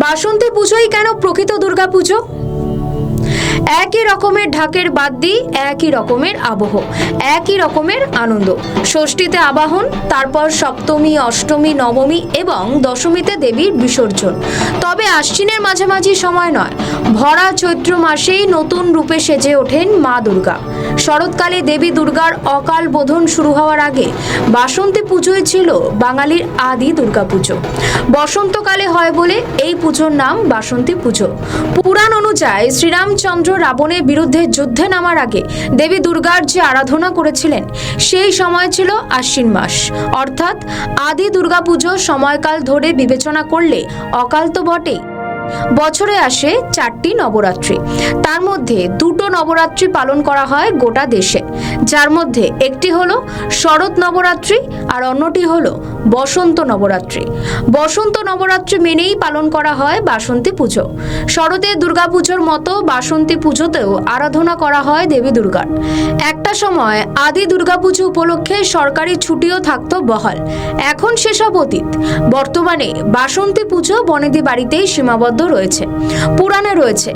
বাসন্তী পুজোই কেন প্রকৃত দুর্গাপুজো? একই রকমের ঢাকের বাদ্যি, একই রকমের আবহ, একই রকমের আনন্দ। ষষ্ঠীতে আবাহন, তারপর সপ্তমী, অষ্টমী, নবমী এবং দশমীতে দেবীর বিসর্জন। তবে আশ্বিনের মাঝামাঝি সময় নয়, ভরা চৈত্র মাসেই নতুন রূপে সেজে ওঠেন মা দুর্গা। শরৎকালে দেবী দুর্গার অকাল বোধন শুরু হওয়ার আগে বাসন্তী পুজোই ছিল বাঙালির আদি দুর্গাপুজো। বসন্তকালে হয় বলে এই পুজোর নাম বাসন্তী পুজো। পুরাণ অনুযায়ী শ্রীরামচন্দ্র রাবণের বিরুদ্ধে যুদ্ধে নামার আগে দেবী দুর্গার যে আরাধনা করেছিলেন সেই সময় ছিল আশ্বিন মাস, অর্থাৎ আদি দুর্গাপুজো। সময়কাল ধরে বিবেচনা করলে অকাল তো বটেই। বছরে আসে 4টি নবরাত্রি, তার মধ্যে 2টো নবরাত্রি পালন করা হয় গোটা দেশে, যার মধ্যে একটি হলো শরৎ নবরাত্রি আর অন্যটি হলো বসন্ত নবরাত্রি। বসন্ত নবরাত্রি মেনেই পালন করা হয় বাসন্তী পুজো। শরতের দুর্গাপুজোর মতো বাসন্তী পুজোতেও আরাধনা করা হয় দেবী দুর্গার। একটা সময় আদি দুর্গাপুজো উপলক্ষে সরকারি ছুটিও থাকতো বহাল, এখন সেসব অতীত। বর্তমানে বাসন্তী পুজো বনেদি বাড়িতেই সীমাবদ্ধ রয়েছে। পুরাণে রয়েছে,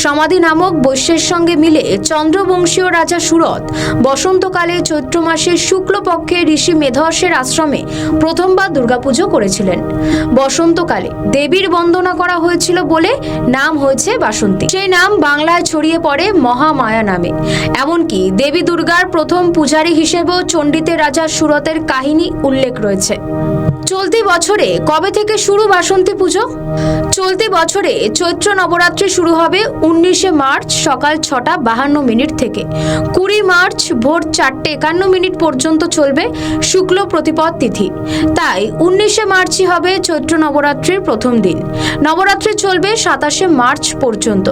সমাধি নামক বৈশ্যের সঙ্গে মিলে চন্দ্রবংশীয় রাজা সুরত বসন্তকালে চৈত্র মাসের শুক্লপক্ষে ঋষি মেধসের আশ্রমে প্রথমবার দুর্গাপুজো করেছিলেন। বসন্তকালে দেবীর বন্দনা করা হয়েছিল বলে নাম হয়েছে বাসন্তী। সেই নাম বাংলায় ছড়িয়ে পড়ে মহামায়া নামে। এমনকি দেবী দুর্গার প্রথম পূজারী হিসেবেও চণ্ডীতে রাজা সুরতের কাহিনী উল্লেখ রয়েছে। চলতি বছরে কবে থেকে শুরু বাসন্তী পুজো? চলতি বছরে চৈত্র নবরাত্রি শুরু হবে 19শে মার্চ সকাল 6:52 থেকে। 20 মার্চ ভোর 4:51 পর্যন্ত চলবে শুক্ল প্রতিপদ তিথি। তাই 19শে মার্চই হবে চৈত্র নবরাত্রির প্রথম দিন। নবরাত্রি চলবে 27শে মার্চ পর্যন্ত।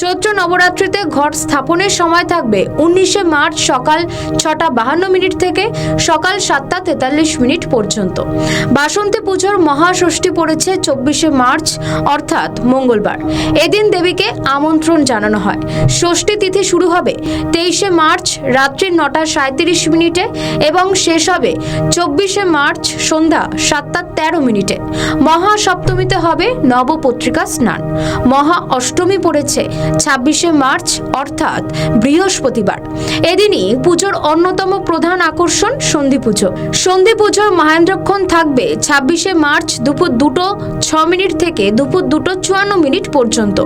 চৈত্র নবরাত্রিতে ঘট স্থাপনের সময় থাকবে 19শে মার্চ সকাল 6:52 থেকে সকাল 7:43 পর্যন্ত। বাসন্তী পুজোর মহাষষ্ঠী পড়েছে 24শে মার্চ, অর্থাৎ মঙ্গলবার। এদিন দেবীকে আমন্ত্রণ জানানো হয়। ষষ্ঠী তিথি শুরু হবে 23শে মার্চ রাত্রি 9:37 এবং শেষ হবে 24শে মার্চ সন্ধ্যা 7:13। মহাসপ্তমীতে হবে নবপত্রিকা স্নান। মহা অষ্টমী পড়েছে 26শে মার্চ, অর্থাৎ বৃহস্পতিবার। এদিনই পুজোর অন্যতম প্রধান আকর্ষণ সন্ধি পুজো। সন্ধি পুজোর মহেন্দ্রক্ষণ থাকবে 26শে মার্চ দুপুর 2:06 থেকে দুপুর 2:54 পর্যন্ত।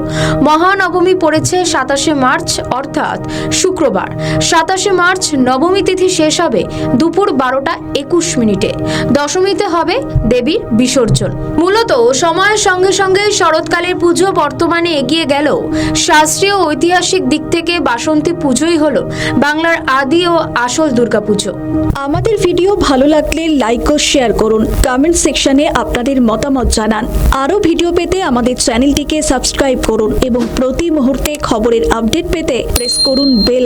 মহানবমী পড়েছে 27শে মার্চ, অর্থাৎ শুক্রবার। 27শে মার্চ নবমী তিথি শেষ হবে দুপুর 12:21। দশমীতে হবে দেবীর বিসর্জন। মূলত সময়ের সঙ্গে সঙ্গে শরৎকালের পুজো বর্তমানে এগিয়ে গেলেও শাস্ত্রীয় ঐতিহাসিক দিক থেকে বাসন্তী পুজোই হলো বাংলার আদি ও আসল দুর্গাপুজো। আমাদের ভিডিও ভালো লাগলে লাইক ও শেয়ার করুন, কমেন্ট সেকশনে আপনাদের মতামত জানান। আরও ভিডিও পেতে আমাদের চ্যানেলটিকে সাবস্ক্রাইব করুন এবং প্রতি মুহূর্তে খবরের আপডেট পেতে প্রেস করুন বেল আইকন।